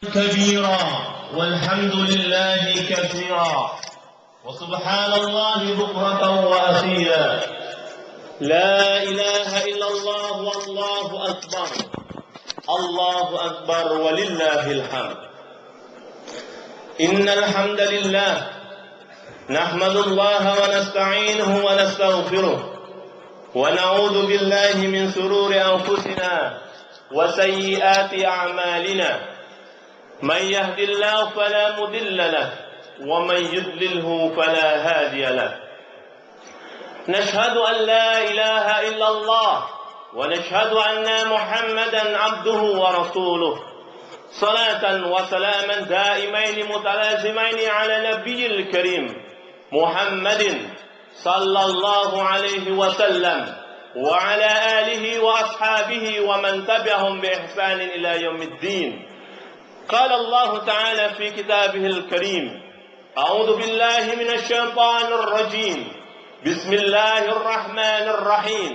كبيرا والحمد لله كثيرا وسبحان الله بكرة وأصيلا لا إله إلا الله والله أكبر الله أكبر ولله الحمد إن الحمد لله نحمد الله ونستعينه ونستغفره ونعوذ بالله من شرور أنفسنا وسيئات أعمالنا من يهد الله فلا مضل له ومن يضلله فلا هادي له نشهد أن لا إله إلا الله ونشهد أن محمدا عبده ورسوله صلاة وسلاما دائمين متلازمين على نبي الكريم محمد صلى الله عليه وسلم وعلى آله وأصحابه ومن تبعهم بإحسان إلى يوم الدين. قال الله تعالى في كتابه الكريم أعوذ بالله من الشيطان الرجيم بسم الله الرحمن الرحيم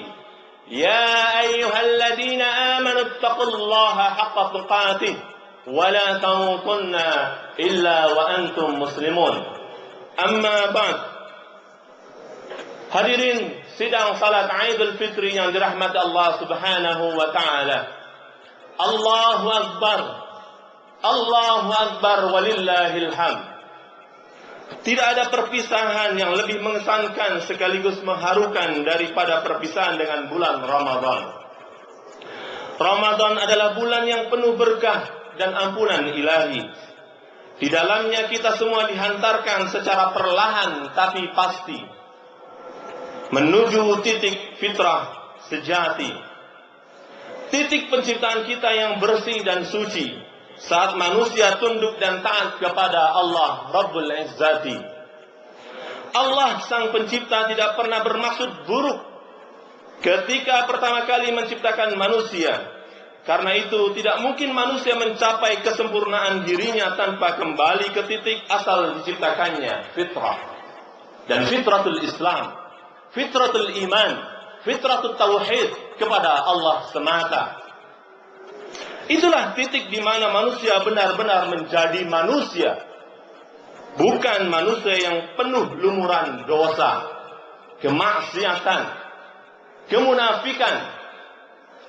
يا أيها الذين آمنوا اتقوا الله حق تقاته ولا تموتن إلا وأنتم مسلمون. أما بعد. Hadirin sidang salat Idul Fitri yang dirahmati Allah Subhanahu wa taala. Allahu Akbar. Allahu Akbar walillahil hamd. Tidak ada perpisahan yang lebih mengesankan sekaligus mengharukan daripada perpisahan dengan bulan Ramadan. Ramadan adalah bulan yang penuh berkah dan ampunan ilahi. Di dalamnya kita semua dihantarkan secara perlahan tapi pasti menuju titik fitrah sejati. Titik penciptaan kita yang bersih dan suci. Saat manusia tunduk dan taat kepada Allah Rabbul Izzati. Allah sang pencipta tidak pernah bermaksud buruk ketika pertama kali menciptakan manusia. Karena itu tidak mungkin manusia mencapai kesempurnaan dirinya tanpa kembali ke titik asal diciptakannya, fitrah. Dan fitratul Islam, fitratul iman, fitratul tauhid kepada Allah semata. Itulah titik di mana manusia benar-benar menjadi manusia. Bukan manusia yang penuh lumuran dosa, kemaksiatan, kemunafikan,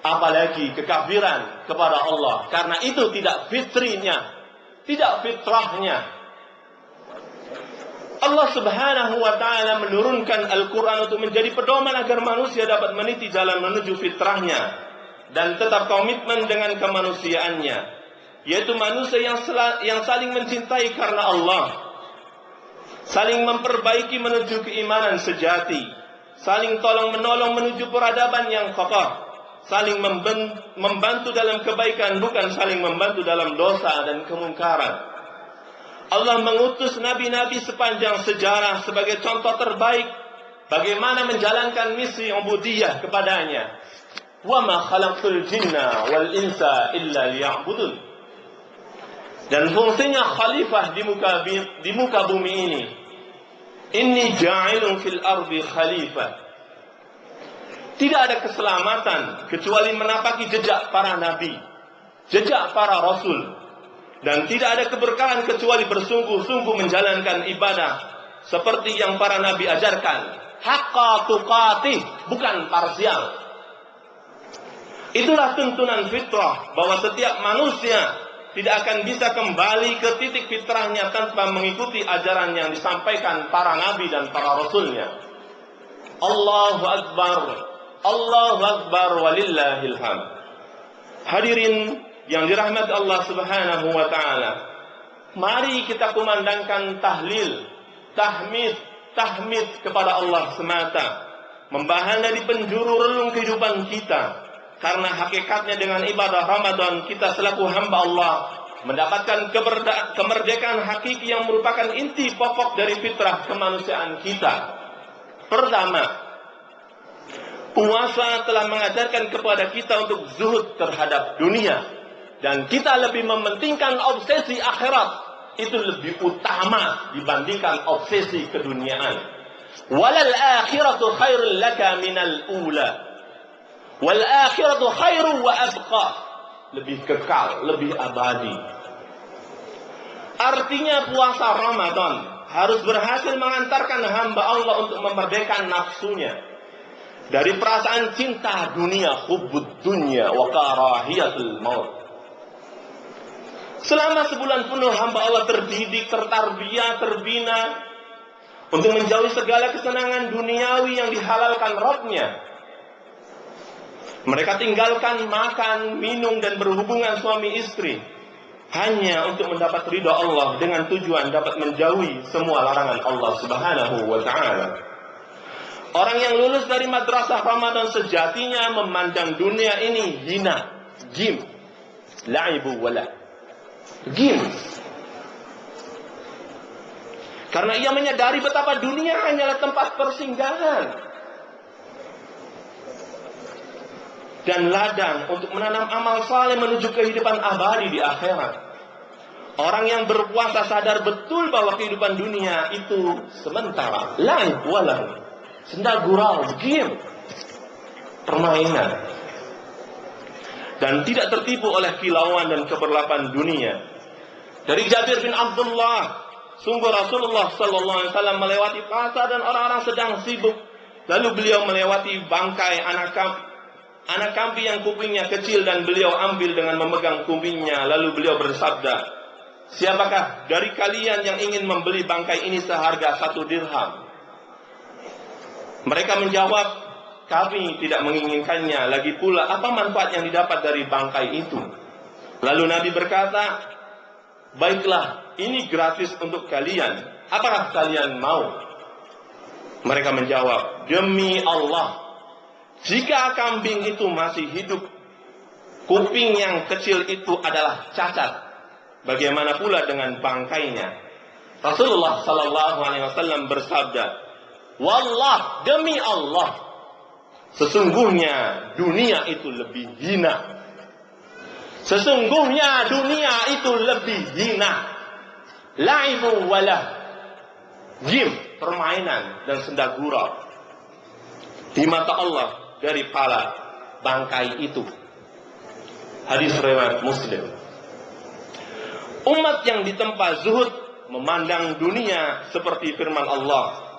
apalagi kekafiran kepada Allah. Karena itu tidak fitrinya, tidak fitrahnya. Allah Subhanahu wa taala menurunkan Al-Quran untuk menjadi pedoman agar manusia dapat meniti jalan menuju fitrahnya dan tetap komitmen dengan kemanusiaannya, yaitu manusia yang saling mencintai karena Allah, saling memperbaiki menuju keimanan sejati, saling tolong-menolong menuju peradaban yang kokoh, saling membantu dalam kebaikan, bukan saling membantu dalam dosa dan kemungkaran. Allah mengutus nabi-nabi sepanjang sejarah sebagai contoh terbaik bagaimana menjalankan misi ubudiyah kepadanya. Wa ma khalaqtul jinna wal insa illa liya'budun. Dan fungsinya khalifah di muka bumi ini. Inni ja'ilun fil ardi khalifah. Tidak ada keselamatan kecuali menapaki jejak para nabi, jejak para rasul. Dan tidak ada keberkahan kecuali bersungguh-sungguh menjalankan ibadah seperti yang para nabi ajarkan. Haqqa tuqatih, bukan parsial. Itulah tuntunan fitrah, bahwa setiap manusia tidak akan bisa kembali ke titik fitrahnya tanpa mengikuti ajaran yang disampaikan para nabi dan para rasulnya. Allahu Akbar, Allahu Akbar walillahil hamd. Hadirin yang dirahmati Allah Subhanahu wa taala, mari kita kumandangkan tahlil, tahmid kepada Allah semata, membahana di penjuru relung kehidupan kita. Karena hakikatnya dengan ibadah Ramadan kita selaku hamba Allah mendapatkan kemerdekaan hakiki yang merupakan inti pokok dari fitrah kemanusiaan kita. Pertama, puasa telah mengajarkan kepada kita untuk zuhud terhadap dunia. Dan kita lebih mementingkan obsesi akhirat. Itu lebih utama dibandingkan obsesi keduniaan. Walal akhiratu khairul laka minal ula. Wal akhiratu khairu wa abqa. Lebih kekal, lebih abadi. Artinya puasa Ramadan harus berhasil mengantarkan hamba Allah untuk memerdekakan nafsunya dari perasaan cinta dunia, hubbud dunya wa karahiyatul maut. Selama sebulan penuh hamba Allah terdidik, tertarbiyah, terbina untuk menjauhi segala kesenangan duniawi yang dihalalkan Rabb-Nya. Mereka tinggalkan makan, minum, dan berhubungan suami istri hanya untuk mendapat ridha Allah dengan tujuan dapat menjauhi semua larangan Allah Subhanahu wa ta'ala. Orang yang lulus dari madrasah Ramadan sejatinya memandang dunia ini hina, game, la'ibu wala, game. Karena ia menyadari betapa dunia hanyalah tempat persinggahan dan ladang untuk menanam amal saleh menuju kehidupan abadi di akhirat. Orang yang berpuasa sadar betul bahwa kehidupan dunia itu sementara, lain walau senda gurau, game, permainan, dan tidak tertipu oleh kilauan dan keberlapan dunia. Dari Jabir bin Abdullah, sungguh Rasulullah sallallahu alaihi wasallam melewati pasar dan orang-orang sedang sibuk. Lalu beliau melewati bangkai anak kambing yang kupingnya kecil dan beliau ambil dengan memegang kupingnya. Lalu beliau bersabda, siapakah dari kalian yang ingin membeli bangkai ini seharga 1 dirham? Mereka menjawab, kami tidak menginginkannya. Lagi pula, apa manfaat yang didapat dari bangkai itu? Lalu Nabi berkata, baiklah, ini gratis untuk kalian. Apakah kalian mau? Mereka menjawab, demi Allah, jika kambing itu masih hidup, kuping yang kecil itu adalah cacat. Bagaimana pula dengan bangkainya? Rasulullah sallallahu alaihi wasallam bersabda, wallah, demi Allah, sesungguhnya dunia itu lebih hina. Sesungguhnya dunia itu lebih hina. La'ibu wala, game, permainan dan senda gurau di mata Allah dari pala bangkai itu. Hadis riwayat Muslim. Umat yang ditempa zuhud memandang dunia seperti firman Allah.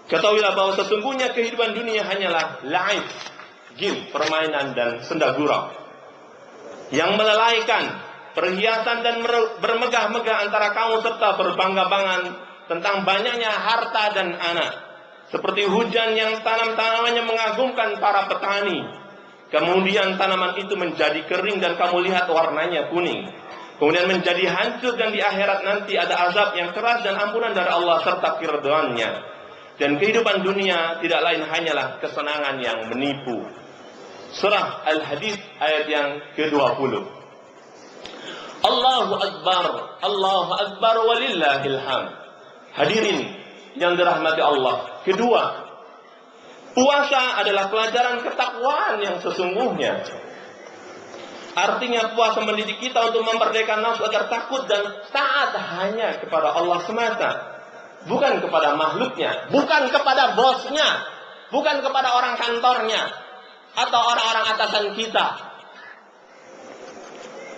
Ketahuilah bahwa sesungguhnya kehidupan dunia hanyalah la'ib, game, permainan dan senda gurau yang melalaikan, perhiasan dan bermegah-megah antara kaum serta berbangga-banggaan tentang banyaknya harta dan anak. Seperti hujan yang tanam-tanamannya mengagumkan para petani. Kemudian tanaman itu menjadi kering dan kamu lihat warnanya kuning. Kemudian menjadi hancur dan di akhirat nanti ada azab yang keras dan ampunan dari Allah serta keridhaannya. Dan kehidupan dunia tidak lain hanyalah kesenangan yang menipu. Surah Al-Hadid ayat yang ke-20. Allahu Akbar walillahil hamd. Hadirin yang dirahmati Allah. Kedua, puasa adalah pelajaran ketakwaan yang sesungguhnya. Artinya puasa mendidik kita untuk memerdekakan nafsu agar takut dan taat hanya kepada Allah semata. Bukan kepada makhluknya, bukan kepada bosnya, bukan kepada orang kantornya, atau orang-orang atasan kita.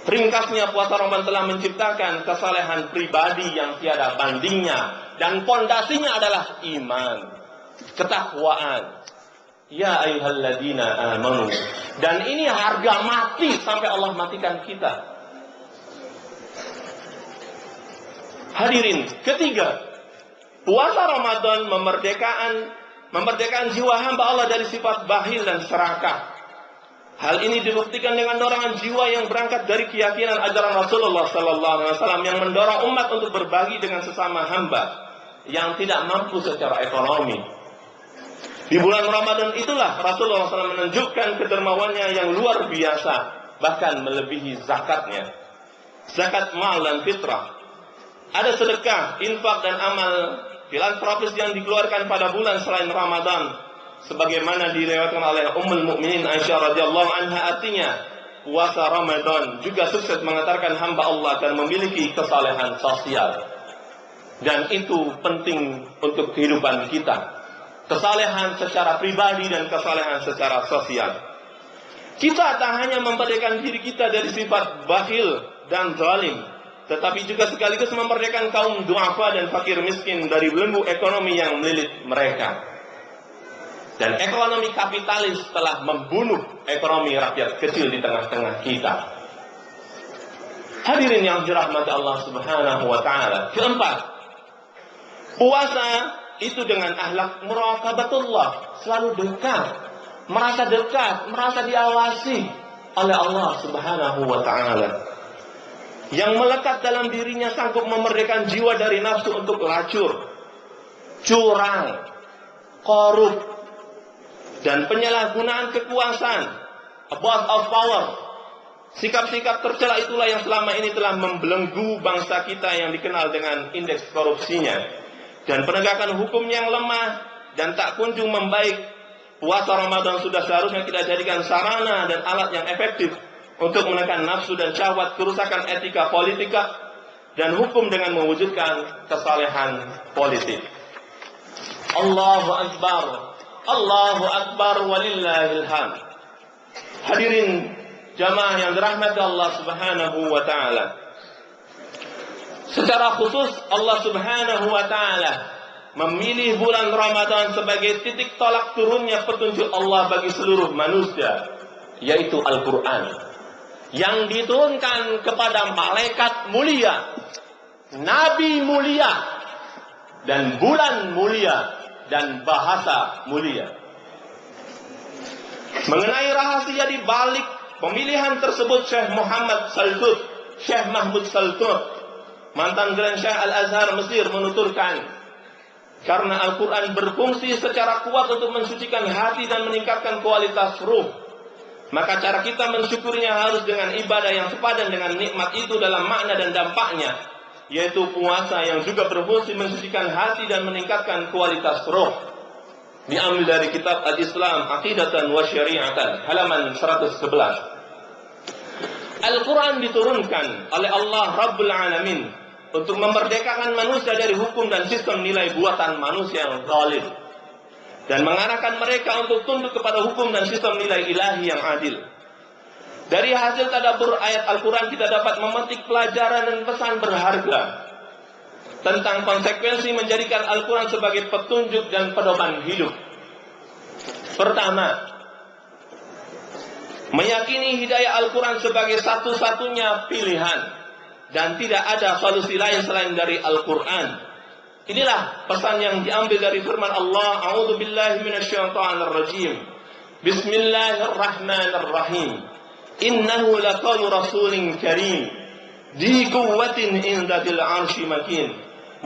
Ringkasnya, puasa Ramadan telah menciptakan kesalehan pribadi yang tiada bandingnya. Dan pondasinya adalah iman, ketakwaan. Ya ayyuhalladzina amanu. Dan ini harga mati sampai Allah matikan kita. Hadirin, ketiga, puasa Ramadan memerdekakan jiwa hamba Allah dari sifat bakhil dan serakah. Hal ini dibuktikan dengan dorongan jiwa yang berangkat dari keyakinan ajaran Rasulullah SAW yang mendorong umat untuk berbagi dengan sesama hamba yang tidak mampu secara ekonomi. Di bulan Ramadan itulah Rasulullah SAW menunjukkan kedermawannya yang luar biasa, bahkan melebihi zakatnya. Zakat mal dan fitrah. Ada sedekah, infak dan amal filantropis yang dikeluarkan pada bulan selain Ramadan, sebagaimana diriwayatkan oleh Ummul Mukminin Aisyah radhiyallahu anha. Artinya, puasa Ramadan juga sukses mengantarkan hamba Allah dan memiliki kesalehan sosial. Dan itu penting untuk kehidupan kita. Kesalehan secara pribadi dan kesalehan secara sosial. Kita tak hanya memerdekakan diri kita dari sifat bakhil dan zalim, tetapi juga sekaligus memerdekakan kaum duafa dan fakir miskin dari belenggu ekonomi yang melilit mereka. Dan ekonomi kapitalis telah membunuh ekonomi rakyat kecil di tengah-tengah kita. Hadirin yang dirahmati Allah Subhanahu wa taala. Keempat, puasa itu dengan akhlak muraqabatullah, selalu dekat, merasa diawasi oleh Allah Subhanahu wa taala. Yang melekat dalam dirinya sanggup memerdekakan jiwa dari nafsu untuk lacur, curang, korup, dan penyalahgunaan kekuasaan, abuse of power. Sikap-sikap tercela itulah yang selama ini telah membelenggu bangsa kita yang dikenal dengan indeks korupsinya dan penegakan hukum yang lemah dan tak kunjung membaik. Puasa Ramadan sudah seharusnya kita jadikan sarana dan alat yang efektif untuk menekan nafsu dan syahwat, kerusakan etika politika dan hukum dengan mewujudkan kesalehan politik. Allahu Akbar, Allahu Akbar walillahil hamd. Hadirin jamaah yang dirahmati Allah Subhanahu wa taala. Secara khusus Allah Subhanahu wa taala memilih bulan Ramadan sebagai titik tolak turunnya petunjuk Allah bagi seluruh manusia, yaitu Al-Qur'an yang diturunkan kepada malaikat mulia, nabi mulia, dan bulan mulia dan bahasa mulia. Mengenai rahasia di balik pemilihan tersebut, Syekh Mahmud Saltut, mantan Grand Syekh Al-Azhar Mesir, menuturkan, karena Al-Quran berfungsi secara kuat untuk mensucikan hati dan meningkatkan kualitas ruh, maka cara kita mensyukurinya harus dengan ibadah yang sepadan dengan nikmat itu dalam makna dan dampaknya, yaitu puasa yang juga berfungsi mensucikan hati dan meningkatkan kualitas roh. Diambil dari kitab Al-Islam Aqidatan wa Syari'atan, halaman 111. Al-Quran diturunkan oleh Allah Rabbul Alamin untuk memerdekakan manusia dari hukum dan sistem nilai buatan manusia yang zalim, dan mengarahkan mereka untuk tunduk kepada hukum dan sistem nilai ilahi yang adil. Dari hasil tadabbur ayat Al-Quran kita dapat memetik pelajaran dan pesan berharga tentang konsekuensi menjadikan Al-Quran sebagai petunjuk dan pedoman hidup. Pertama, meyakini hidayah Al-Quran sebagai satu-satunya pilihan dan tidak ada solusi lain selain dari Al-Quran. Inilah pesan yang diambil dari firman Allah, A'udzu billahi minasyaitonir rajim. Bismillahirrahmanirrahim. Innahu laqaulu rasulin karim di quwwatin inda dzil 'arsy makin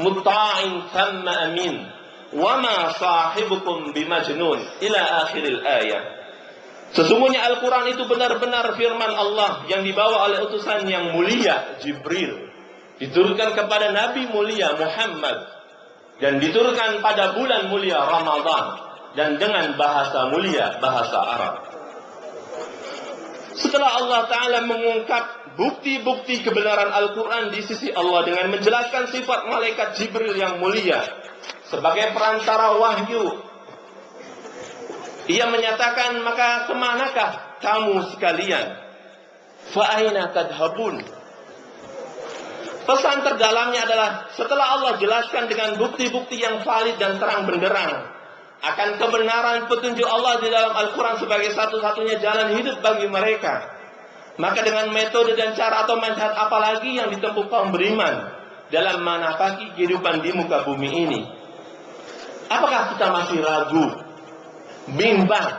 mutta'in thamma amin wa ma sahibukum bimajnun ila akhiril ayat. Sesungguhnya Al-Quran itu benar-benar firman Allah yang dibawa oleh utusan yang mulia Jibril, diturunkan kepada Nabi mulia Muhammad, dan diturunkan pada bulan mulia Ramadan, dan dengan bahasa mulia, bahasa Arab. Setelah Allah Ta'ala mengungkap bukti-bukti kebenaran Al-Quran di sisi Allah dengan menjelaskan sifat malaikat Jibril yang mulia sebagai perantara wahyu, ia menyatakan, maka kemanakah kamu sekalian? Fa'aina tadhabun. Pesan terdalamnya adalah setelah Allah jelaskan dengan bukti-bukti yang valid dan terang benderang akan kebenaran petunjuk Allah di dalam Al-Quran sebagai satu-satunya jalan hidup bagi mereka, maka dengan metode dan cara atau manhaj apalagi yang ditempuh kaum beriman dalam menapaki kehidupan di muka bumi ini? Apakah kita masih ragu, bimbang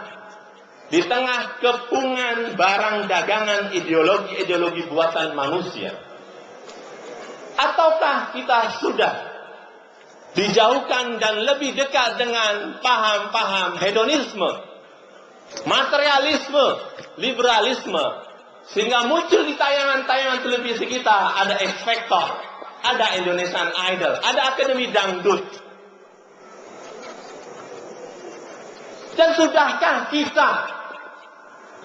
di tengah kepungan barang dagangan ideologi-ideologi buatan manusia? Ataukah kita sudah dijauhkan dan lebih dekat dengan paham-paham hedonisme, materialisme, liberalisme, sehingga muncul di tayangan-tayangan televisi kita ada X Factor, ada Indonesian Idol, ada Akademi Dangdut. Dan sudahkah kita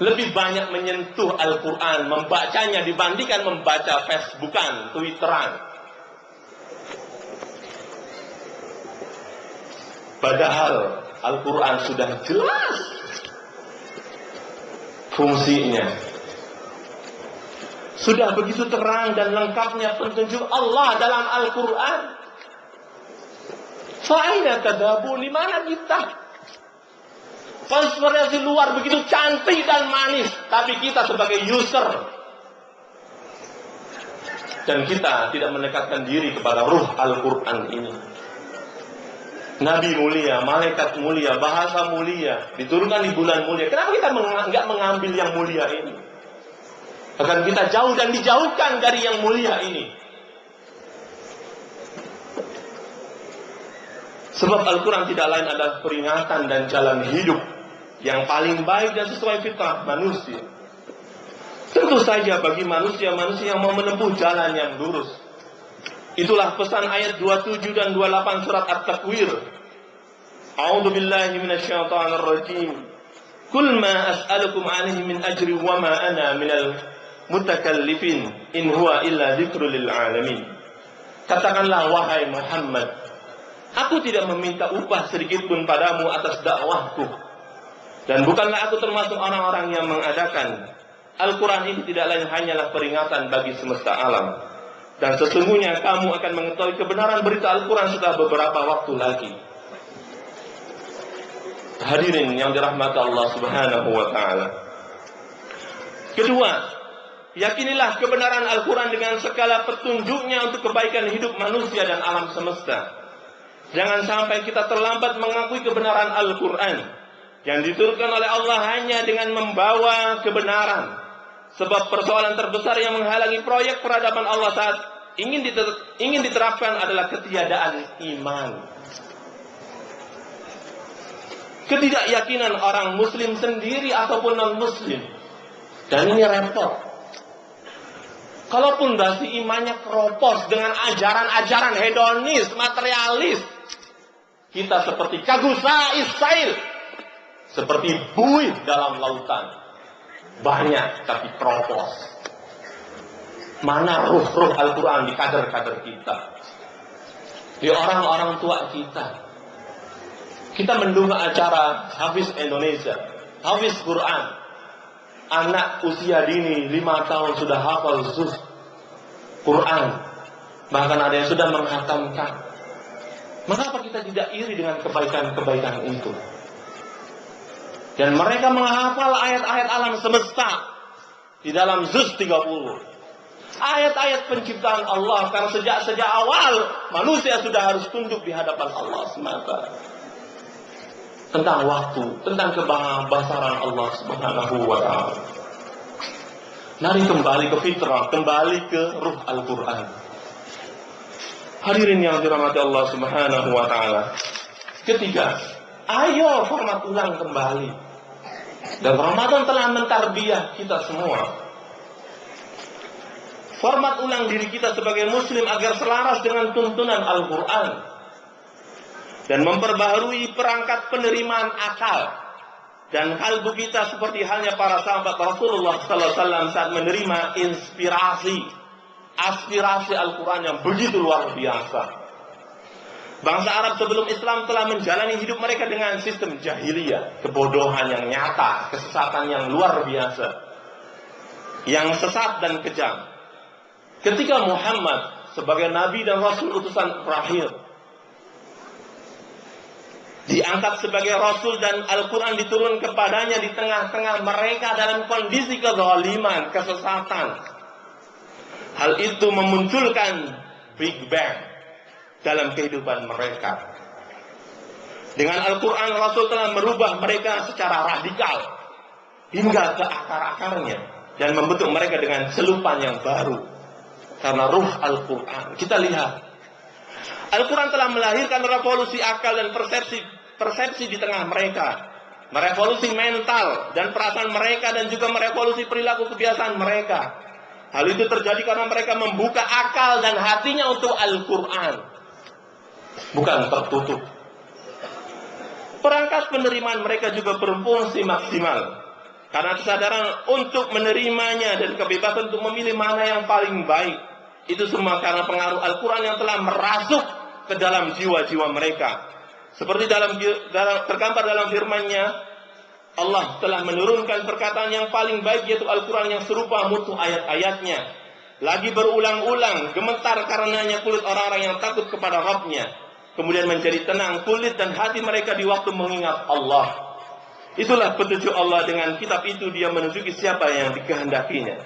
lebih banyak menyentuh Al-Quran, membacanya dibandingkan membaca Facebookan, Twitteran? Padahal Al-Quran sudah jelas fungsinya. Sudah begitu terang dan lengkapnya petunjuk Allah dalam Al-Quran. Fa'aina tadabun, di mana kita? Konspirasi luar begitu cantik dan manis, tapi kita sebagai user, dan kita tidak mendekatkan diri kepada ruh Al-Quran ini. Nabi mulia, malaikat mulia, bahasa mulia, diturunkan di bulan mulia. Kenapa kita nggak mengambil yang mulia ini? Akan kita jauh dan dijauhkan dari yang mulia ini. Sebab Al-Quran tidak lain adalah peringatan dan jalan hidup yang paling baik dan sesuai fitrah manusia. Tentu saja bagi manusia-manusia yang mau menempuh jalan yang lurus. Itulah pesan ayat 27 dan 28 surat At-Takwir. A'udzu billahi minasyaitonir rajim. Qul ma as'alukum 'alaihi min ajri wa ma ana minal mutakallifin in huwa illa dzikrul lil alamin. Katakanlah wahai Muhammad, aku tidak meminta upah sedikit pun padamu atas dakwahku, dan bukanlah aku termasuk orang-orang yang mengadakan. Al-Quran ini tidak lain hanyalah peringatan bagi semesta alam, dan sesungguhnya kamu akan mengetahui kebenaran berita Al-Quran setelah beberapa waktu lagi. Hadirin yang dirahmati Allah Subhanahu wa ta'ala. Kedua, yakinilah kebenaran Al-Quran dengan segala petunjuknya untuk kebaikan hidup manusia dan alam semesta. Jangan sampai kita terlambat mengakui kebenaran Al-Quran yang diturunkan oleh Allah hanya dengan membawa kebenaran. Sebab persoalan terbesar yang menghalangi proyek peradaban Allah saat ingin diterapkan adalah ketiadaan iman. Ketidakyakinan orang muslim sendiri ataupun non-muslim. Dan ini repot. Kalaupun basi imannya keropos dengan ajaran-ajaran hedonis, materialis, kita seperti kagusa isail, seperti buih dalam lautan. Banyak tapi keropos. Mana ruh-ruh Al-Quran di kader-kader kita, di orang-orang tua kita. Kita mendukung acara Hafiz Indonesia, Hafiz Quran. Anak usia dini 5 tahun sudah hafal juz Quran. Bahkan ada yang sudah menghatamkan. Mengapa kita tidak iri dengan kebaikan-kebaikan itu? Dan mereka menghafal ayat-ayat alam semesta di dalam juz 30. Ayat-ayat penciptaan Allah, karena sejak awal manusia sudah harus tunduk di hadapan Allah semata. Tentang waktu, tentang kebesaran Allah Subhanahu wa ta'ala. Mari kembali ke fitrah, kembali ke ruh Al-Quran. Hadirin yang dirahmati Allah Subhanahu wa ta'ala. Ketiga, ayo format ulang kembali. Dan Ramadan telah mentarbiyah kita semua. Format ulang diri kita sebagai muslim agar selaras dengan tuntunan Al-Quran. Dan memperbaharui perangkat penerimaan akal dan kalbu kita seperti halnya para sahabat Rasulullah SAW saat menerima inspirasi, aspirasi Al-Quran yang begitu luar biasa. Bangsa Arab sebelum Islam telah menjalani hidup mereka dengan sistem jahiliyah, kebodohan yang nyata, kesesatan yang luar biasa, yang sesat dan kejam. Ketika Muhammad sebagai Nabi dan Rasul utusan terakhir diangkat sebagai Rasul dan Al-Quran diturun kepadanya di tengah-tengah mereka dalam kondisi kezaliman, kesesatan. Hal itu memunculkan Big Bang dalam kehidupan mereka. Dengan Al-Quran, Rasul telah merubah mereka secara radikal hingga ke akar-akarnya dan membentuk mereka dengan celupan yang baru. Karena ruh Al-Quran, kita lihat Al-Quran telah melahirkan revolusi akal dan persepsi di tengah mereka, merevolusi mental dan perasaan mereka, dan juga merevolusi perilaku kebiasaan mereka. Hal itu terjadi karena mereka membuka akal dan hatinya untuk Al-Quran, bukan tertutup. Perangkat penerimaan mereka juga berfungsi maksimal karena kesadaran untuk menerimanya dan kebebasan untuk memilih mana yang paling baik. Itu semua karena pengaruh Al-Quran yang telah merasuk ke dalam jiwa-jiwa mereka. Seperti tergambar dalam firman-Nya, Allah telah menurunkan perkataan yang paling baik, yaitu Al-Quran yang serupa mutu ayat-ayatnya. Lagi berulang-ulang, gemetar karenanya kulit orang-orang yang takut kepada Rabb-nya. Kemudian menjadi tenang kulit dan hati mereka di waktu mengingat Allah. Itulah petunjuk Allah, dengan kitab itu Dia menunjuki siapa yang dikehendakinya.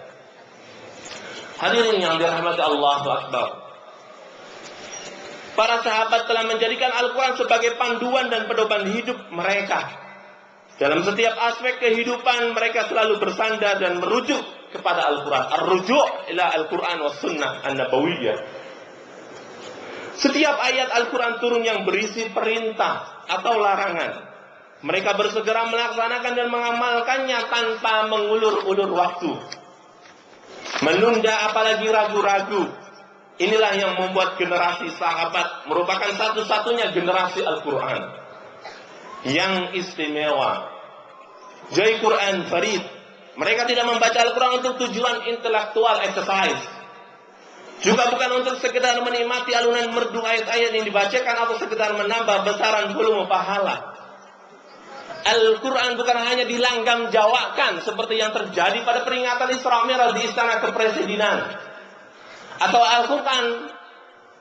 Hadirin yang dirahmati Allah, Akbar. Para sahabat telah menjadikan Al-Quran sebagai panduan dan pedoman hidup mereka. Dalam setiap aspek kehidupan mereka selalu bersandar dan merujuk kepada Al-Quran. Ar-rujuk ila Al-Quran wa sunnah an-nabawiyah. Setiap ayat Al-Quran turun yang berisi perintah atau larangan. Mereka bersegera melaksanakan dan mengamalkannya tanpa mengulur-ulur waktu. Menunda apalagi ragu-ragu. Inilah yang membuat generasi sahabat merupakan satu-satunya generasi Al-Quran yang istimewa. Jai Quran Farid. Mereka tidak membaca Al-Quran untuk tujuan intelektual exercise. Juga bukan untuk sekedar menikmati alunan merdu ayat-ayat yang dibacakan atau sekedar menambah besaran volume pahala. Al-Quran bukan hanya dilanggam jawakan seperti yang terjadi pada peringatan Isra Mi'raj di istana kepresidenan. Atau Al-Quran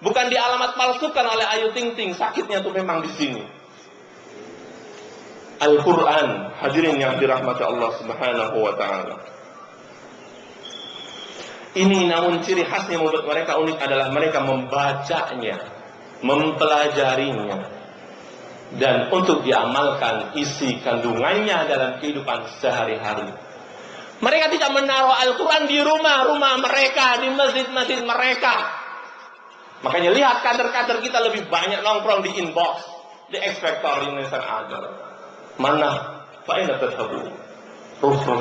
bukan dialamat palsukan oleh Ayu Ting Ting. Sakitnya itu memang di sini. Al-Quran, hadirin yang dirahmati Allah Subhanahu wa ta'ala. Ini namun ciri khasnya membuat mereka unik adalah mereka membacanya, mempelajarinya, dan untuk diamalkan isi kandungannya dalam kehidupan sehari-hari. Mereka tidak menaruh Al-Quran di rumah-rumah mereka, di masjid-masjid mereka. Makanya lihat kader-kader kita lebih banyak nongkrong di inbox, di ekspektor Indonesia ada. Mana? Fa'ina tadhabu. Rusuh.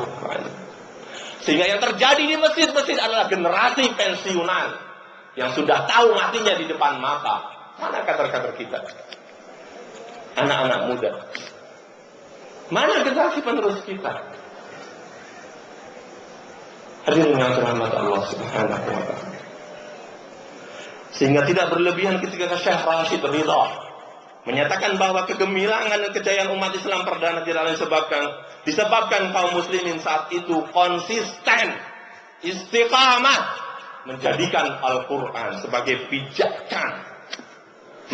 Sehingga yang terjadi di masjid-masjid adalah generasi pensiunan yang sudah tahu matinya di depan mata. Mana kader-kader kita? Anak-anak muda. Mana generasi penerus kita? Hadirin yang dirahmati Allah Subhanahu wa ta'ala. Sehingga tidak berlebihan ketika Syekh Rashid Ridha menyatakan bahwa kegemilangan dan kejayaan umat Islam perdana tidak lain disebabkan kaum muslimin saat itu konsisten, istiqamah menjadikan Al-Quran sebagai pijakan,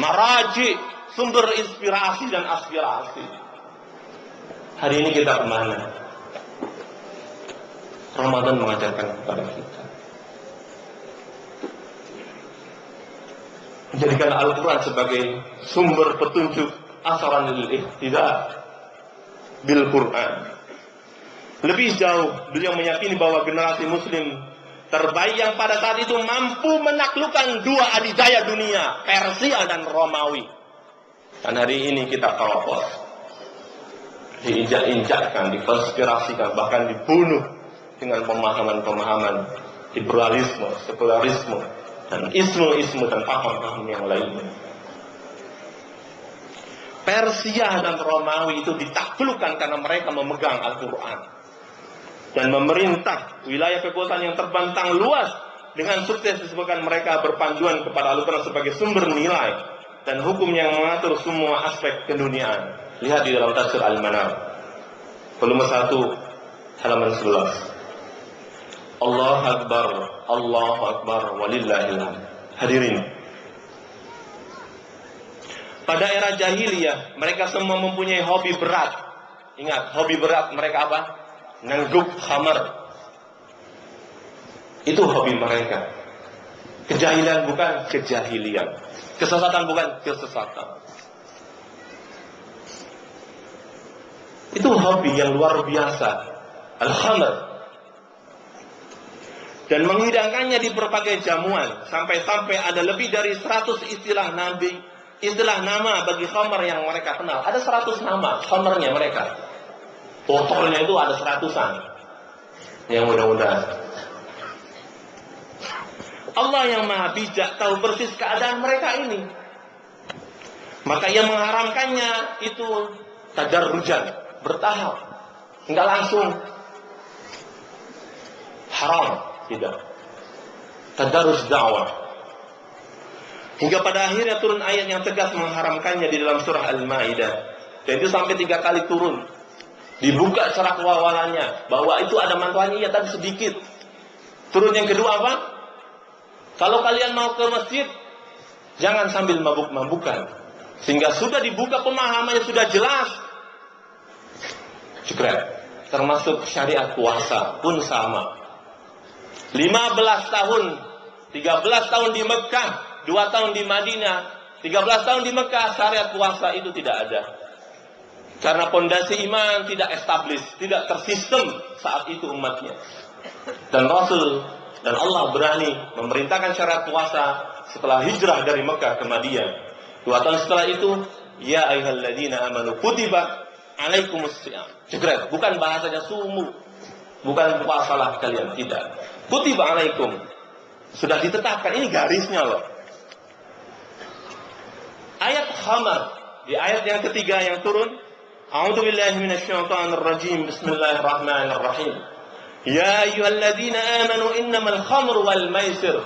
maraji, sumber inspirasi dan aspirasi. Hari ini kita kemana? Ramadan mengajarkan kepada kita menjadikan Al-Quran sebagai sumber petunjuk, asaran lil ihtida bil Quran. Lebih jauh, beliau meyakini bahwa generasi muslim terbaik yang pada saat itu mampu menaklukkan dua adidaya dunia, Persia dan Romawi. Dan hari ini kita keropos, diinjak-injakkan, dikonspirasikan, bahkan dibunuh dengan pemahaman-pemahaman liberalisme, sekularisme, dan ismu dan paham-paham yang lainnya. Persia dan Romawi itu ditaklukkan karena mereka memegang Al-Quran dan memerintah wilayah kekuasaan yang terbentang luas. Dengan sukses disebabkan mereka berpanduan kepada Al-Quran sebagai sumber nilai dan hukum yang mengatur semua aspek keduniaan. Lihat di dalam tafsir Al-Manar volume 1 halaman 11. Allahu Akbar walillahil hamd. Hadirin, pada era jahiliyah mereka semua mempunyai hobi berat. Ingat, hobi berat mereka apa? Nangguk khamar. Itu hobi mereka. Kejahilan bukan kejahilian, kesesatan bukan kesesatan. Itu hobi yang luar biasa, al-khamar. Dan menghidangkannya di berbagai jamuan. Sampai-sampai ada lebih dari 100 istilah nabi, istilah nama bagi khamar yang mereka kenal. Ada 100 nama khamarnya mereka. Botolnya itu ada 100-an. Yang mudah-mudahan Allah yang maha bijak tahu persis keadaan mereka ini. Maka yang mengharamkannya itu tadarrujan, bertahap, enggak langsung haram. Tidak. Tadarus dakwah. Hingga pada akhirnya turun ayat yang tegas mengharamkannya di dalam surah Al-Maidah. Dan itu sampai 3 kali turun. Dibuka cerak wawalannya bahwa itu ada mantuannya, ya tapi sedikit. Turun yang kedua apa? Kalau kalian mau ke masjid, jangan sambil mabuk-mabukan. Sehingga sudah dibuka pemahamannya, sudah jelas. Jekret. Termasuk syariat puasa pun sama. 15 tahun, 13 tahun di Mekah, 2 tahun di Madinah, 13 tahun di Mekah, syariat puasa itu tidak ada. Karena pondasi iman tidak establis, tidak tersistem saat itu umatnya. Dan Rasul dan Allah berani memerintahkan syariat puasa setelah hijrah dari Mekah ke Madinah. 2 tahun setelah itu, ya ayyuhalladzina amanu kutiba alaikumusiyam. Jegret, bukan bahasanya sumu, bukan puasalah kalian, tidak. Kutiba alaikum. Sudah ditetapkan, ini garisnya loh. Ayat khamar, di ayat yang ketiga yang turun, A'udzu billahi minasyaitonir rajim. Bismillahirrahmanirrahim. Ya ayyuhalladzina amanu innamal khamru wal maisir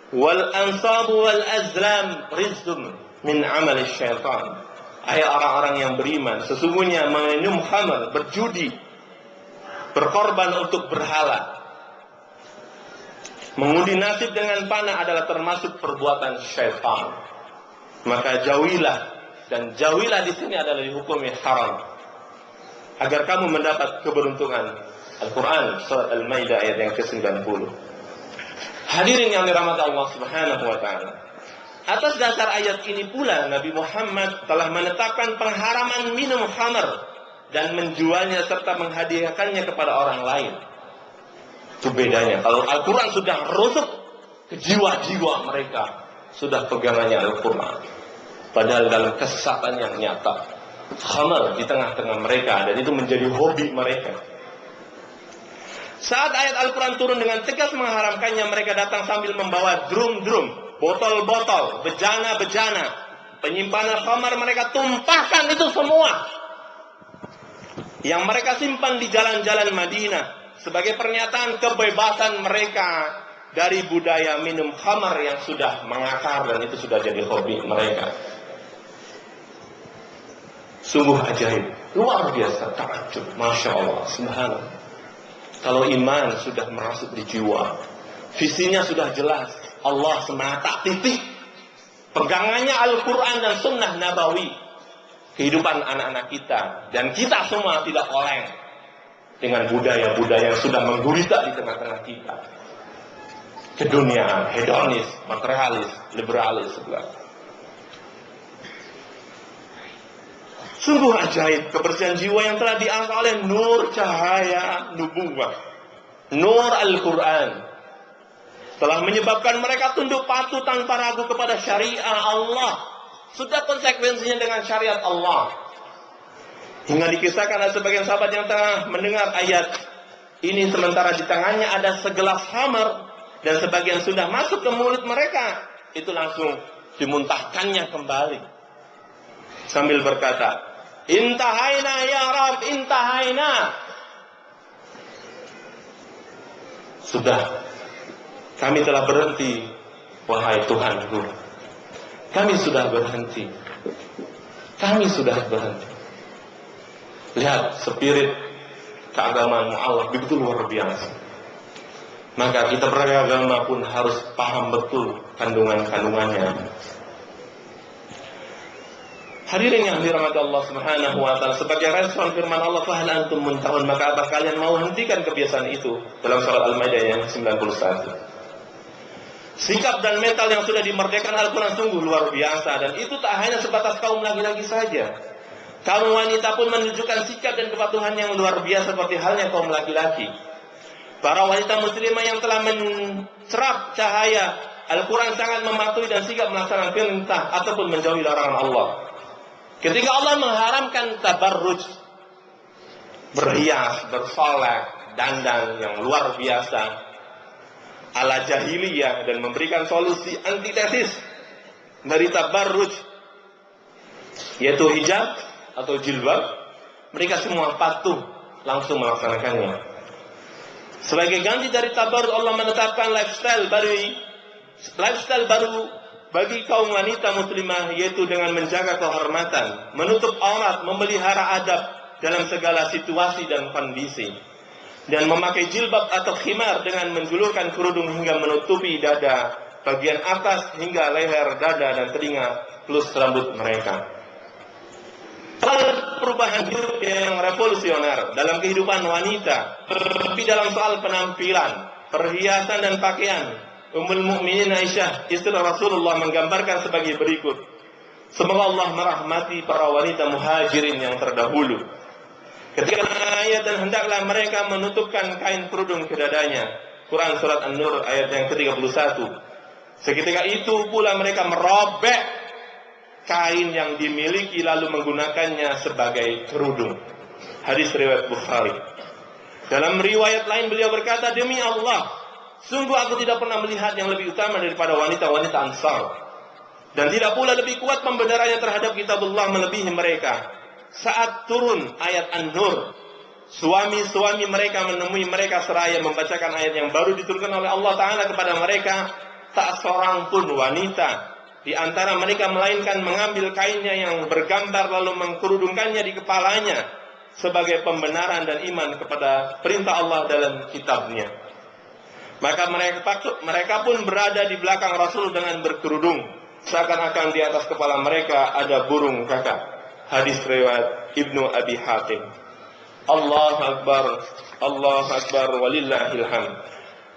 wal ansabu wal azlam rizqun min 'amali syaitan. Hai orang-orang yang beriman, sesungguhnya minum khamr, berjudi, berkorban untuk berhala, mengundi nasib dengan panah adalah termasuk perbuatan syaitan. Maka jauhilah. Dan jauhilah di sini adalah dihukumi haram. Agar kamu mendapat keberuntungan. Al-Quran, surat Al-Maidah ayat yang ke-90. Hadirin yang dirahmati Allah Subhanahu wa ta'ala. Atas dasar ayat ini pula Nabi Muhammad telah menetapkan pengharaman minum khamr dan menjualnya serta menghadiahkannya kepada orang lain. Itu bedanya. Kalau Al-Quran sudah rusuk ke jiwa-jiwa mereka, sudah pegangannya Al-Quran. Padahal dalam kesesatan yang nyata, khamar di tengah-tengah mereka, dan itu menjadi hobi mereka. Saat ayat Al-Quran turun dengan tegas mengharamkannya, mereka datang sambil membawa drum-drum, botol-botol, bejana-bejana, penyimpanan khamar mereka tumpahkan itu semua. Yang mereka simpan di jalan-jalan Madinah, sebagai pernyataan kebebasan mereka dari budaya minum khamar yang sudah mengakar, dan itu sudah jadi hobi mereka. Sungguh ajaib, luar biasa, takjub, masya Allah, subhanallah. Kalau iman sudah merasuk di jiwa, visinya sudah jelas, Allah semata, titik. Pegangannya Al-Quran dan Sunnah Nabawi, kehidupan anak-anak kita dan kita semua tidak oleng dengan budaya-budaya yang sudah menggurita di tengah-tengah kita. Keduniaan, hedonis, materialis, liberalis, segala. Sungguh ajaib kebersihan jiwa yang telah diangkat oleh nur cahaya nubuwah, nur Al-Quran, telah menyebabkan mereka tunduk patuh tanpa ragu kepada syariat Allah. Sudah konsekuensinya dengan syariat Allah. Hingga dikisahkan ada sebagian sahabat yang tengah mendengar ayat ini, sementara di tangannya ada segelas khamar, dan sebagian sudah masuk ke mulut mereka, itu langsung dimuntahkannya kembali sambil berkata, intahaina ya Rab, intahaina. Sudah, kami telah berhenti, wahai Tuhanku. Kami sudah berhenti. Kami sudah berhenti. Lihat, spirit keagamaan Allah begitu luar biasa. Maka kita beragama pun harus paham betul kandungan-kandungannya. Hadirin yang dirahmati Allah Subhanahu wa ta'ala, sebagai respon firman Allah, fahal antum muntahun, maka apa kalian mau hentikan kebiasaan itu? Dalam surat Al-Maidah yang 91. Sikap dan mental yang sudah dimerdekakan Al-Quran sungguh luar biasa, dan itu tak hanya sebatas kaum laki-laki saja. Kaum wanita pun menunjukkan sikap dan kepatuhan yang luar biasa seperti halnya kaum laki-laki. Para wanita muslimah yang telah mencerap cahaya Al-Quran sangat mematuhi dan sikap melaksanakan perintah ataupun menjauhi larangan Allah. Ketika Allah mengharamkan tabarruj, berhias, bersolek, dandan yang luar biasa ala jahiliyah, dan memberikan solusi antitesis dari tabarruj, yaitu hijab atau jilbab, mereka semua patuh langsung melaksanakannya. Sebagai ganti dari tabarruj, Allah menetapkan lifestyle baru bagi kaum wanita muslimah, yaitu dengan menjaga kehormatan, menutup aurat, memelihara adab, dalam segala situasi dan kondisi. Dan memakai jilbab atau khimar dengan menjulurkan kerudung hingga menutupi dada, bagian atas hingga leher, dada, dan telinga, plus rambut mereka. Perubahan hidup yang revolusioner dalam kehidupan wanita, terlebih dalam soal penampilan, perhiasan, dan pakaian. Ummul Mukminin Aisyah, istri Rasulullah, menggambarkan sebagai berikut. Semoga Allah merahmati para wanita muhajirin yang terdahulu. Ketika ayat dan hendaklah mereka menutupkan kain kerudung ke dadanya. Quran surat An-Nur ayat yang ke-31. Seketika itu pula mereka merobek kain yang dimiliki lalu menggunakannya sebagai kerudung. Hadis riwayat Bukhari. Dalam riwayat lain beliau berkata, demi Allah, sungguh aku tidak pernah melihat yang lebih utama daripada wanita-wanita Ansar. Dan tidak pula lebih kuat pembenarannya terhadap kitabullah melebihi mereka. Saat turun ayat An-Nur, suami-suami mereka menemui mereka seraya membacakan ayat yang baru diturunkan oleh Allah Ta'ala kepada mereka. Tak seorang pun wanita di antara mereka melainkan mengambil kainnya yang bergambar lalu mengkerudungkannya di kepalanya sebagai pembenaran dan iman kepada perintah Allah dalam kitabnya. Maka mereka pun berada di belakang Rasul dengan berkerudung, seakan-akan di atas kepala mereka ada burung kakak. Hadis riwayat Ibnu Abi Hatim. Allahu Akbar, Allahu Akbar, walillahil hamd.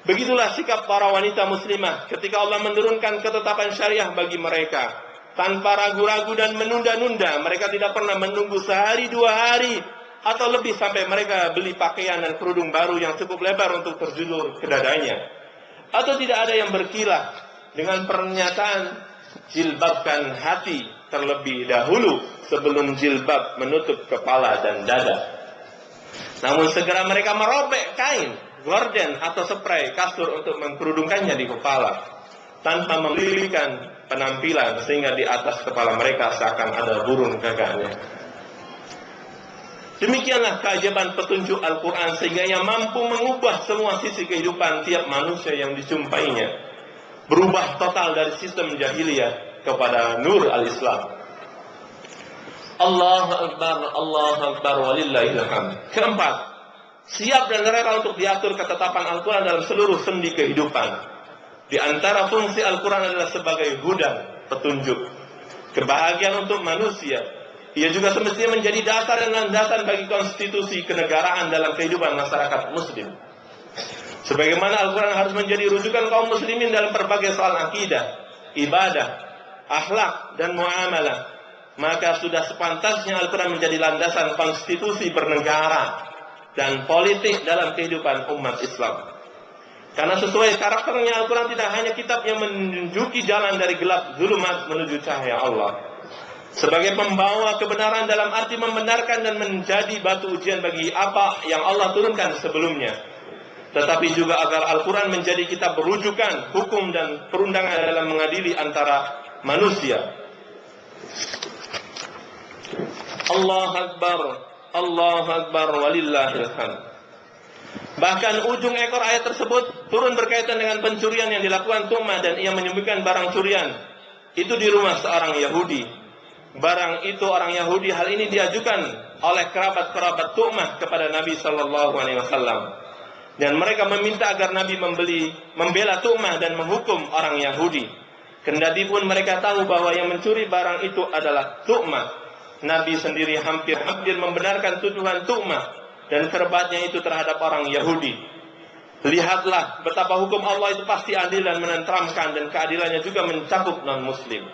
Begitulah sikap para wanita muslimah ketika Allah menurunkan ketetapan syariah bagi mereka. Tanpa ragu-ragu dan menunda-nunda, mereka tidak pernah menunggu sehari dua hari atau lebih sampai mereka beli pakaian dan kerudung baru yang cukup lebar untuk terjulur ke dadanya. Atau tidak ada yang berkilah dengan pernyataan jilbabkan hati terlebih dahulu sebelum jilbab menutup kepala dan dada. Namun segera mereka merobek kain, gorden atau spray kasur untuk mengkerudungkannya di kepala tanpa memilihkan penampilan sehingga di atas kepala mereka seakan ada burung gagaknya. Demikianlah keajaiban petunjuk Al-Quran sehingga ia mampu mengubah semua sisi kehidupan tiap manusia yang dijumpainya, berubah total dari sistem jahiliyah kepada nur al-Islam. Allahu Akbar, walillahil hamd. Keempat, siap dan rela untuk diatur ketetapan Al-Quran dalam seluruh sendi kehidupan. Di antara fungsi Al-Quran adalah sebagai hudan, petunjuk, kebahagiaan untuk manusia. Ia juga semestinya menjadi dasar dan landasan bagi konstitusi kenegaraan dalam kehidupan masyarakat muslim. Sebagaimana Al-Quran harus menjadi rujukan kaum muslimin dalam berbagai soal akidah, ibadah, akhlak, dan muamalah, maka sudah sepantasnya Al-Quran menjadi landasan konstitusi bernegara dan politik dalam kehidupan umat Islam. Karena sesuai karakternya, Al-Quran tidak hanya kitab yang menunjuki jalan dari gelap zulumat menuju cahaya Allah, sebagai pembawa kebenaran dalam arti membenarkan dan menjadi batu ujian bagi apa yang Allah turunkan sebelumnya, tetapi juga agar Al-Quran menjadi kitab berujukan, hukum, dan perundangan dalam mengadili antara manusia. Allahu Akbar, walillahil hamd. Bahkan ujung ekor ayat tersebut turun berkaitan dengan pencurian yang dilakukan Tu'mah, dan ia menyembunyikan barang curian itu di rumah seorang Yahudi. Barang itu orang Yahudi, hal ini diajukan oleh kerabat-kerabat Tu'mah kepada Nabi SAW. Dan mereka meminta agar Nabi membela Tu'mah dan menghukum orang Yahudi. Kendati pun mereka tahu bahwa yang mencuri barang itu adalah Tu'mah, Nabi sendiri hampir membenarkan tuduhan Tu'mah dan kerabatnya itu terhadap orang Yahudi. Lihatlah betapa hukum Allah itu pasti adil dan menenteramkan, dan keadilannya juga mencakup non-muslim.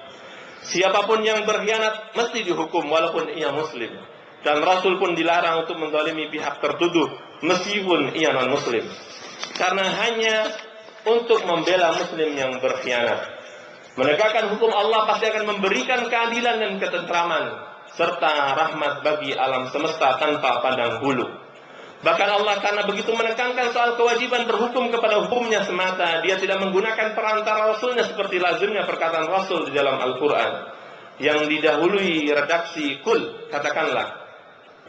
Siapapun yang berkhianat mesti dihukum walaupun ia muslim. Dan Rasul pun dilarang untuk menzalimi pihak tertuduh meskipun ia non-muslim, karena hanya untuk membela muslim yang berkhianat. Menegakkan hukum Allah pasti akan memberikan keadilan dan ketentraman serta rahmat bagi alam semesta tanpa pandang bulu. Bahkan Allah karena begitu menekankan soal kewajiban berhukum kepada hukumnya semata, dia tidak menggunakan perantara Rasulnya seperti lazimnya perkataan Rasul di dalam Al-Quran yang didahului redaksi kul, katakanlah.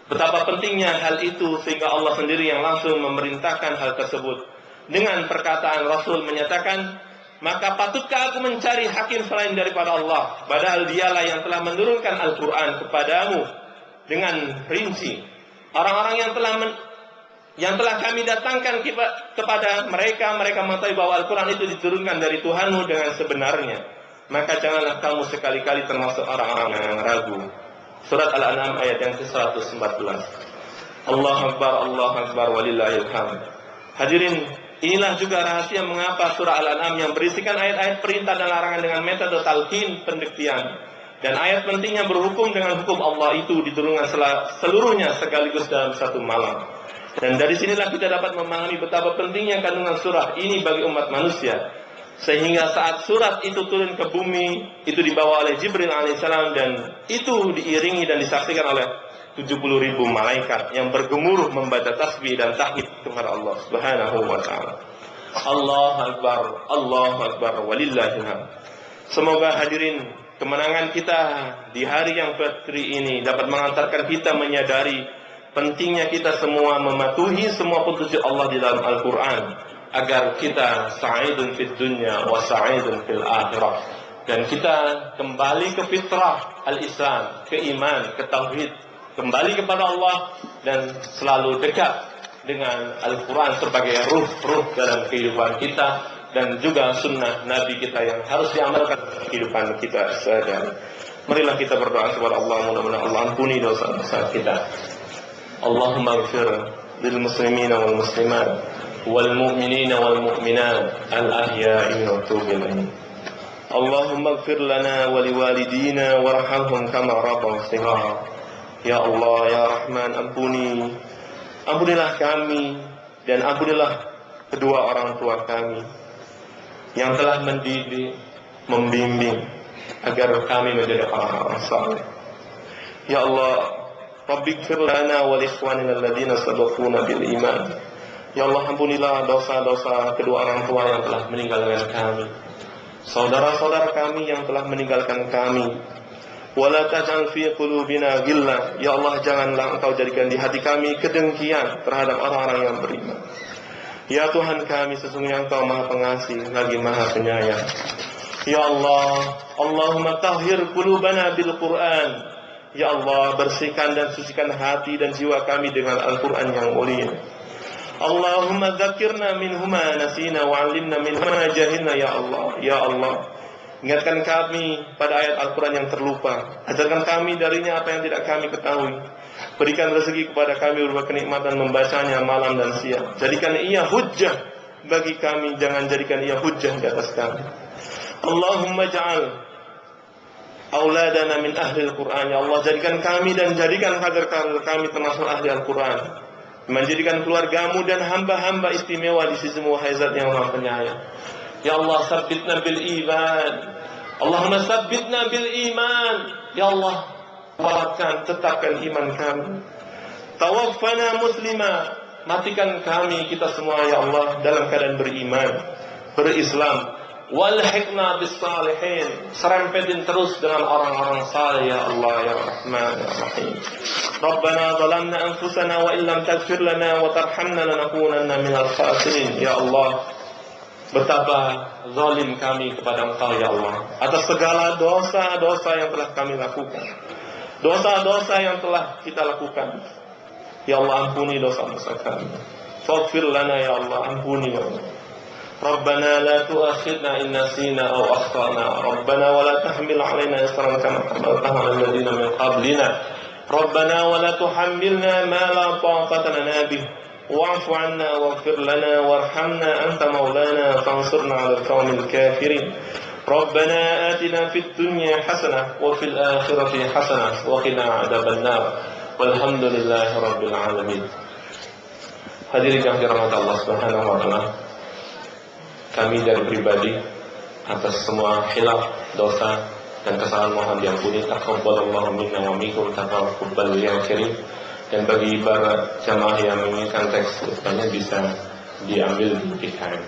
Betapa pentingnya hal itu sehingga Allah sendiri yang langsung memerintahkan hal tersebut. Dengan perkataan Rasul menyatakan, maka patutkah aku mencari hakim selain daripada Allah, padahal dialah yang telah menurunkan Al-Quran kepadamu dengan rinci. Orang-orang yang telah kami datangkan kepada mereka mengetahui bahwa Al-Quran itu diturunkan dari Tuhanmu dengan sebenarnya. Maka janganlah kamu sekali-kali termasuk orang-orang yang ragu. Surat Al-An'am ayat yang ke-114. Allahu Akbar walillahil hamd. Hadirin, inilah juga rahasia mengapa surah Al-An'am yang berisikan ayat-ayat perintah dan larangan dengan metode talqin, pendektian, dan ayat pentingnya berhukum dengan hukum Allah itu diturunkan seluruhnya sekaligus dalam satu malam. Dan dari sinilah kita dapat memahami betapa pentingnya kandungan surah ini bagi umat manusia. Sehingga saat surat itu turun ke bumi, itu dibawa oleh Jibril alaihissalam, dan itu diiringi dan disaksikan oleh 70.000 malaikat yang bergemuruh membaca tasbih dan tahmid kepada Allah Subhanahu wa taala. Allahu Akbar walillahil hamd. Semoga hadirin, kemenangan kita di hari yang fitri ini dapat mengantarkan kita menyadari pentingnya kita semua mematuhi semua petunjuk Allah di dalam Al-Quran, agar kita sa'idun fid dunya wa sa'idun fil akhirah, dan kita kembali ke fitrah al-Islam, ke iman, ke tauhid, kembali kepada Allah, dan selalu dekat dengan Al-Quran sebagai ruh dalam kehidupan kita, dan juga sunnah Nabi kita yang harus diamalkan dalam kehidupan kita sehari-hari. Marilah kita berdoa kepada Allah, mudah-mudahan Allah ampuni dosa-dosa kita. Allahumma ighfir lil muslimina wal muslimat wal mu'minina wal mu'minat al ahya'i wa tub ilaihim. Allahumma ighfir lana wa liwalidina warhamhum kama rabbauna shighara. Ya Allah, ya Rahman, ampunilah kami dan ampunilah kedua orang tua kami yang telah mendidik, membimbing agar kami menjadi orang-orang saleh. Ya Allah, Rabbighfir lana wa li ikhwanina alladziina sabaquna bil iman. Ya Allah, ampunilah dosa-dosa kedua orang tua yang telah meninggalkan kami, saudara-saudara kami yang telah meninggalkan kami. Wala taj'al fi qulubina ghillan. Ya Allah, janganlah Engkau jadikan di hati kami kedengkian terhadap orang-orang yang beriman. Ya Tuhan kami, sesungguhnya Engkau Maha Pengasih lagi Maha Penyayang. Ya Allah, Allahumma tahhir qulubana bil Qur'an. Ya Allah, bersihkan dan sucikan hati dan jiwa kami dengan Al-Quran yang mulia. Allahumma dzakirna minhuma nasina wa 'allimna minhuma jahilna. Ya Allah, ya Allah, ingatkan kami pada ayat Al-Quran yang terlupa. Ajarkan kami darinya apa yang tidak kami ketahui. Berikan rezeki kepada kami berupa kenikmatan membacanya malam dan siang. Jadikan ia hujjah bagi kami, jangan jadikan ia hujjah di atas kami. Allahumma ja'al auladana min ahli Al-Quran. Ya Allah, jadikan kami dan jadikan kader-kader kami termasuk ahli Al-Quran. Menjadikan keluargamu dan hamba-hamba istimewa di sisimu, wahai Zat yang Maha Penyayang. Ya Allah, sabbitna bil iman. Allahumma sabbitna bil iman. Ya Allah, kuatkan, tetapkan iman kami. Tawaffana muslima. Matikan kami, kita semua, ya Allah, dalam keadaan beriman, berislam. Walhiqna bis salihin. Serempetin terus dengan orang-orang saleh, ya Allah, ya Rahman, ya Rahim. Rabbana zalamna anfusana wa illam taghfir lana wa tarhamna lanakunanna minal khasirin. Ya Allah, betapa zalim kami kepada Engkau, ya Allah, atas segala dosa-dosa yang telah kami lakukan, dosa-dosa yang telah kita lakukan. Ya Allah, ampuni dosa-dosa kami. Faghfir lana, ya Allah, ampuni, ya Allah. Rabbana la tu'akhidna in nasina aw akhtana. Rabbana wa la tahmil 'alaina isran kama hamaltahu 'alal ladzina min qablina. Rabbana wa la tuhammilna ma la taqata lana bih. Wa'fu 'anna waghfir lana warhamna anta maulana fansurna 'alal qaumil kafirin. Rabbana atina fid dunya hasanah wa fil akhirati hasanah wa qina 'adzabannar. Walhamdulillahi rabbil alamin. Hadirin yang dirahmati Allah Subhanahu wa taala, kami dari pribadi atas semua hilaf, dosa dan kesalahan mohon diampuni. Taqabbalallahu minna wa minkum taqabbal ya karim. Dan bagi para jamaah yang menginginkan teks utuhannya bisa diambil di PKM.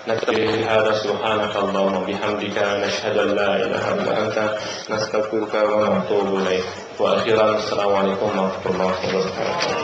Nakfi hadza subhanakallahumma bihamdika nashhadu an la ilaha illa anta nastaghfiruka wa natubu ilaik. Wa akhiran assalamu alaikum warahmatullahi wabarakatuh.